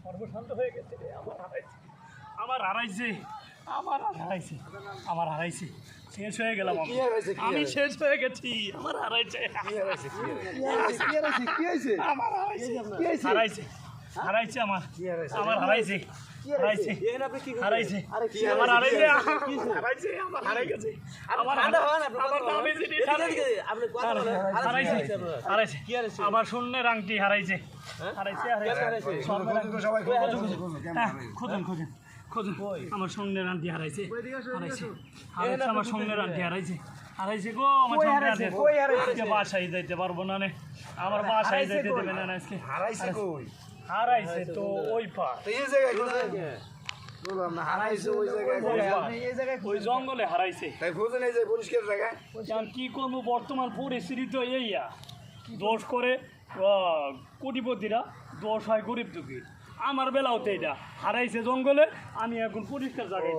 সর্বশান্ত হয়ে গেছে রে, আমার হারাইছে আমার হারাইছে আমার হারাইছে শেষ হয়ে গেলাম আমি শেষ হয়ে গেছি আমার হারাইছে আমার হারাইছে হারাইছে আমার আমার হারাইছে হারাইছে হারাইছে আমার হারাইছে হারাইছে আমার হারাই গেছে আমার হারাইছে আমার শূন্যের আংটি হারাইছে হারাইছে হারাইছে খুঁজুন খুঁজুন খুঁজুন আমার স্বর্ণের আংটি হারাইছে হারাইছে হারাইছে আমার স্বর্ণের আংটি হারাইছে হারাইছে গো আমার স্বর্ণের আংটি আজকে বাসায় যাইতে পারবো না নে আমার বাসায় যাইতে দেবে না আজকে হারাইছে কই হারাইছে তো ওই পা এই জায়গায় বললাম না হারাইছে ওই জায়গায় এই জায়গায় ওই জঙ্গলে হারাইছে তাই খোঁজে নেই যায় পরিষ্কার জায়গায় কি করবো বর্তমান পরিস্থিতি তো এইয়া দোষ করে কোটিপতিরা দোষ হয় গরিব দুঃখী আমার বেলাও তো এটা হারাইছে জঙ্গলে আমি এখন পরিষ্কার জায়গায়